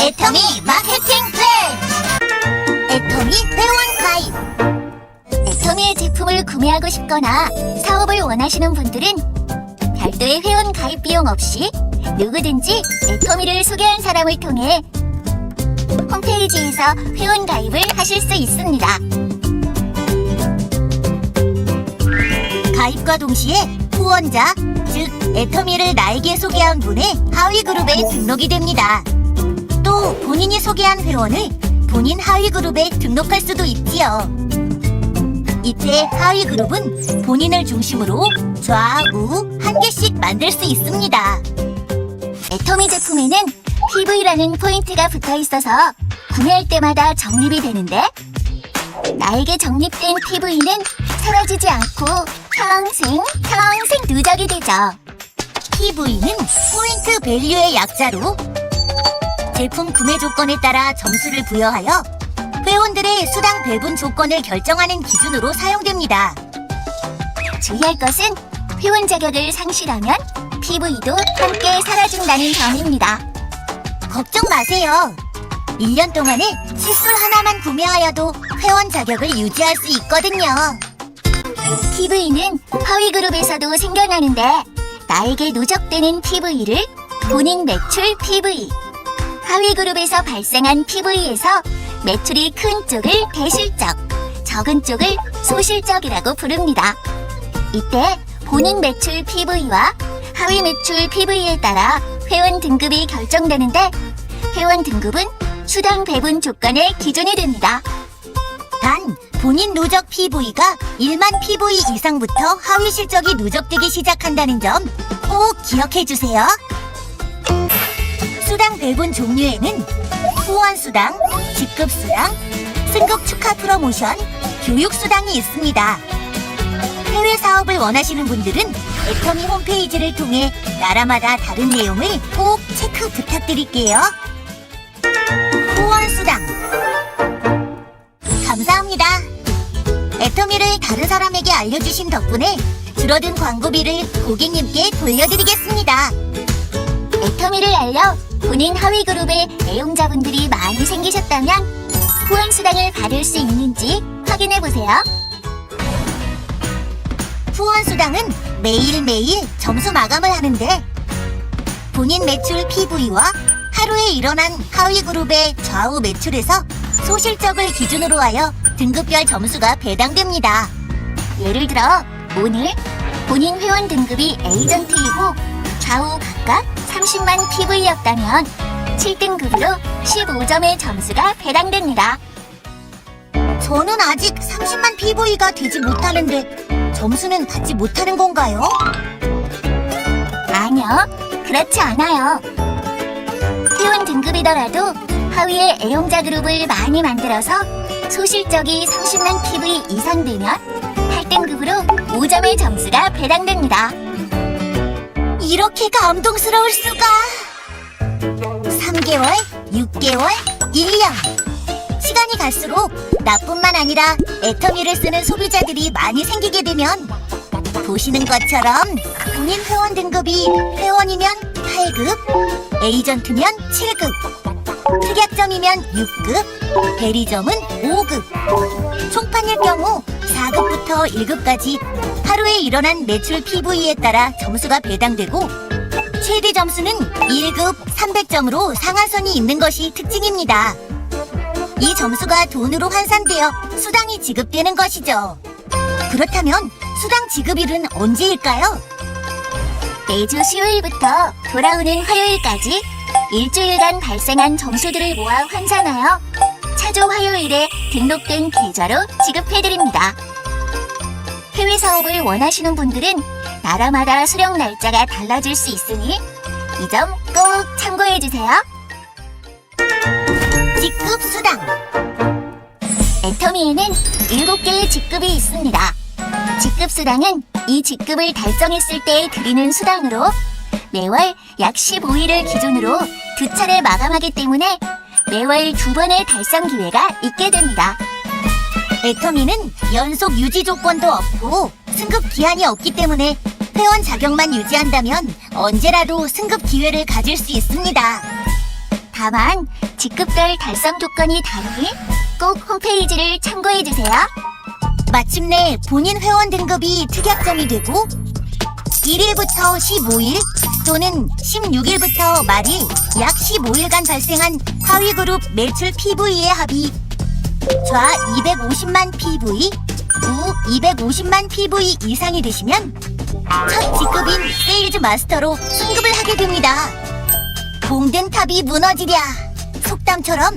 애터미 마케팅 플랜! 애터미 회원 가입! 애터미의 제품을 구매하고 싶거나 사업을 원하시는 분들은 별도의 회원 가입 비용 없이 누구든지 애터미를 소개한 사람을 통해 홈페이지에서 회원 가입을 하실 수 있습니다. 가입과 동시에 후원자, 즉 애터미를 나에게 소개한 분의 하위 그룹에 등록이 됩니다. 또 본인이 소개한 회원을 본인 하위 그룹에 등록할 수도 있지요. 이때 하위 그룹은 본인을 중심으로 좌우 한 개씩 만들 수 있습니다. 애터미 제품에는 PV라는 포인트가 붙어 있어서 구매할 때마다 적립이 되는데, 나에게 적립된 PV는 사라지지 않고 평생 누적이 되죠. PV는 포인트 밸류의 약자로 제품 구매 조건에 따라 점수를 부여하여 회원들의 수당 배분 조건을 결정하는 기준으로 사용됩니다. 주의할 것은 회원 자격을 상실하면 PV도 함께 사라진다는 점입니다. 걱정 마세요. 1년 동안에 칫솔 하나만 구매하여도 회원 자격을 유지할 수 있거든요. PV는 하위 그룹에서도 생겨나는데, 나에게 누적되는 PV를 본인 매출 PV, 하위 그룹에서 발생한 PV에서 매출이 큰 쪽을 대실적, 적은 쪽을 소실적이라고 부릅니다. 이때 본인 매출 PV와 하위 매출 PV에 따라 회원 등급이 결정되는데, 회원 등급은 수당 배분 조건의 기준이 됩니다. 단, 본인 누적 PV가 1만 PV 이상부터 하위 실적이 누적되기 시작한다는 점 꼭 기억해주세요. 수당 배분 종류에는 후원수당, 직급수당, 승급 축하 프로모션, 교육수당이 있습니다. 해외 사업을 원하시는 분들은 애터미 홈페이지를 통해 나라마다 다른 내용을 꼭 체크 부탁드릴게요. 후원수당 감사합니다. 애터미를 다른 사람에게 알려주신 덕분에 줄어든 광고비를 고객님께 돌려드리겠습니다. 애터미를 알려 본인 하위 그룹의 애용자분들이 많이 생기셨다면 후원수당을 받을 수 있는지 확인해보세요. 후원수당은 매일매일 점수 마감을 하는데, 본인 매출 PV와 하루에 일어난 하위 그룹의 좌우 매출에서 소실적을 기준으로 하여 등급별 점수가 배당됩니다. 예를 들어 오늘 본인 회원 등급이 에이전트이고 좌우 각각 30만 PV였다면 7등급으로 15점의 점수가 배당됩니다. 저는 아직 30만 PV가 되지 못하는데 점수는 받지 못하는 건가요? 아니요, 그렇지 않아요. 회원 등급이더라도 하위의 애용자 그룹을 많이 만들어서 소실적이 30만 PV 이상 되면 8등급으로 5점의 점수가 배당됩니다. 이렇게 감동스러울 수가! 3개월, 6개월, 1년. 시간이 갈수록 나뿐만 아니라 애터미를 쓰는 소비자들이 많이 생기게 되면, 보시는 것처럼 본인 회원 등급이 회원이면 8급, 에이전트면 7급, 특약점이면 6급, 대리점은 5급, 총판일 경우 4급부터 1급까지 하루에 일어난 매출 PV에 따라 점수가 배당되고, 최대 점수는 1급 300점으로 상한선이 있는 것이 특징입니다. 이 점수가 돈으로 환산되어 수당이 지급되는 것이죠. 그렇다면 수당 지급일은 언제일까요? 매주 수요일부터 돌아오는 화요일까지 일주일간 발생한 점수들을 모아 환산하여 차조 화요일에 등록된 계좌로 지급해드립니다. 해외 사업을 원하시는 분들은 나라마다 수령 날짜가 달라질 수 있으니 이 점 꼭 참고해주세요. 직급 수당. 애터미에는 7개의 직급이 있습니다. 직급 수당은 이 직급을 달성했을 때 드리는 수당으로 매월 약 15일을 기준으로 2차례 마감하기 때문에 매월 2번의 달성 기회가 있게 됩니다. 애터미는 연속 유지 조건도 없고 승급 기한이 없기 때문에 회원 자격만 유지한다면 언제라도 승급 기회를 가질 수 있습니다. 다만 직급별 달성 조건이 다르니 꼭 홈페이지를 참고해주세요. 마침내 본인 회원 등급이 특약점이 되고 1일부터 15일 또는 16일부터 말일 약 15일간 발생한 하위 그룹 매출 PV의 합이 좌 250만 PV, 우 250만 PV 이상이 되시면 첫 직급인 세일즈 마스터로 승급을 하게 됩니다. 공든 탑이 무너지랴. 속담처럼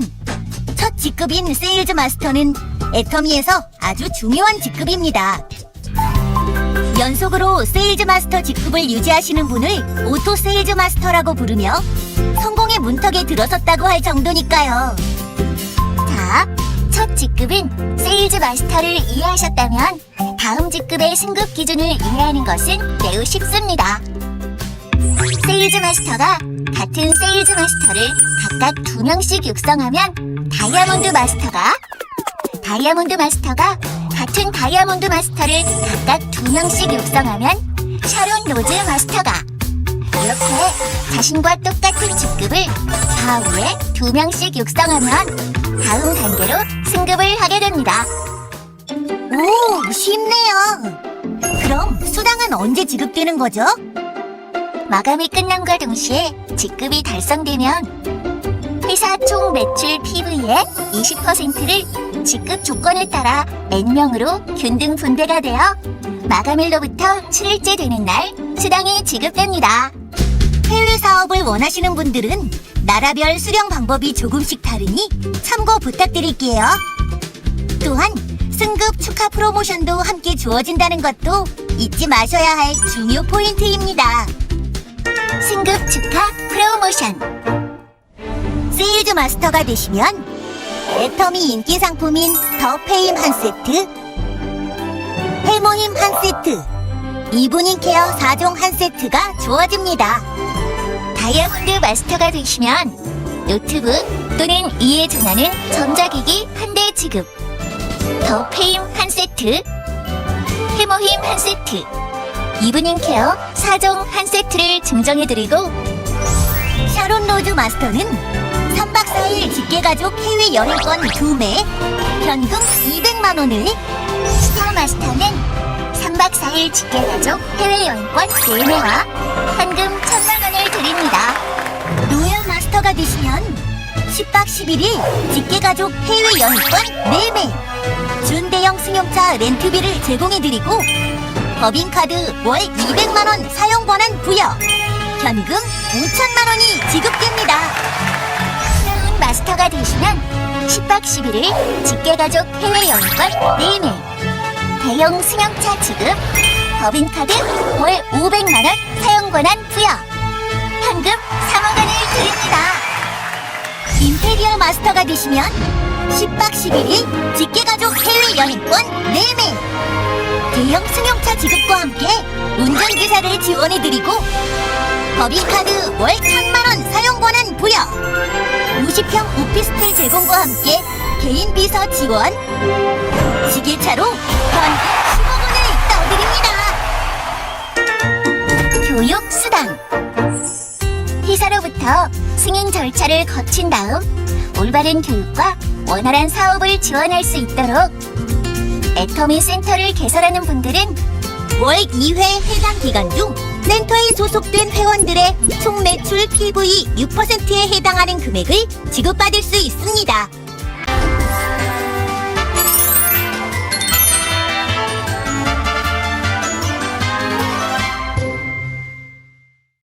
첫 직급인 세일즈 마스터는 애터미에서 아주 중요한 직급입니다. 연속으로 세일즈 마스터 직급을 유지하시는 분을 오토 세일즈 마스터라고 부르며 성공의 문턱에 들어섰다고 할 정도니까요. 자, 첫 직급인 세일즈 마스터를 이해하셨다면 다음 직급의 승급 기준을 이해하는 것은 매우 쉽습니다. 세일즈 마스터가 같은 세일즈 마스터를 각각 2명씩 육성하면 다이아몬드 마스터가 같은 다이아몬드 마스터를 각각 2명씩 육성하면 샤론 로즈 마스터가 이렇게 자신과 똑같은 직급을 좌우에 2명씩 육성하면 다음 단계로 승급을 하게 됩니다. 오, 쉽네요. 그럼 수당은 언제 지급되는 거죠? 마감이 끝남과 동시에 직급이 달성되면 회사 총 매출 PV의 20%를 직급 조건에 따라 N명으로 균등 분배가 되어 마감일로부터 7일째 되는 날 수당이 지급됩니다. 해외 사업을 원하시는 분들은 나라별 수령 방법이 조금씩 다르니 참고 부탁드릴게요. 또한 승급 축하 프로모션도 함께 주어진다는 것도 잊지 마셔야 할 중요 포인트입니다. 승급 축하 프로모션. 세일즈 마스터가 되시면 애터미 인기 상품인 더 페임 한 세트, 해모힘 한 세트, 이브닝 케어 4종 한 세트가 주어집니다. 다이아몬드 마스터가 되시면 노트북 또는 이에 준하는 전자기기 한 대 지급, 더 페임 한 세트, 해모힘 한 세트, 이브닝 케어 4종 한 세트를 증정해드리고 샤론 로즈 마스터는 3박 4일 직계가족 해외 여행권 2매, 현금 200만원을, 스타 마스터는 3박 4일 직계가족 해외여행권 4매와 현금 1000만원을 드립니다. 로얄 마스터가 되시면 10박 11일 직계가족 해외 여행권 4매, 준대형 승용차 렌트비를 제공해드리고 법인카드 월 200만원 사용 권한 부여, 현금 5천만원이 지급됩니다. 크라운 마스터가 되시면 10박 11일 직계가족 해외여행권 4매, 대형 승용차 지급, 법인카드 월 500만원 사용 권한 부여, 현금 3억원을 드립니다. 임페리얼 마스터가 되시면 10박 11일 직계가족 해외 여행권 4매, 대형 승용차 지급과 함께 운전기사를 지원해드리고 법인카드 월 1000만원 사용 권한 부여, 50평 오피스텔 제공과 함께 개인 비서 지원, 지게차로 현금 10억원을 떠드립니다. 교육 수당. 회사로부터 승인 절차를 거친 다음 올바른 교육과 원활한 사업을 지원할 수 있도록 애터미 센터를 개설하는 분들은 월 2회 해당 기간 중 센터에 소속된 회원들의 총 매출 PV 6%에 해당하는 금액을 지급받을 수 있습니다.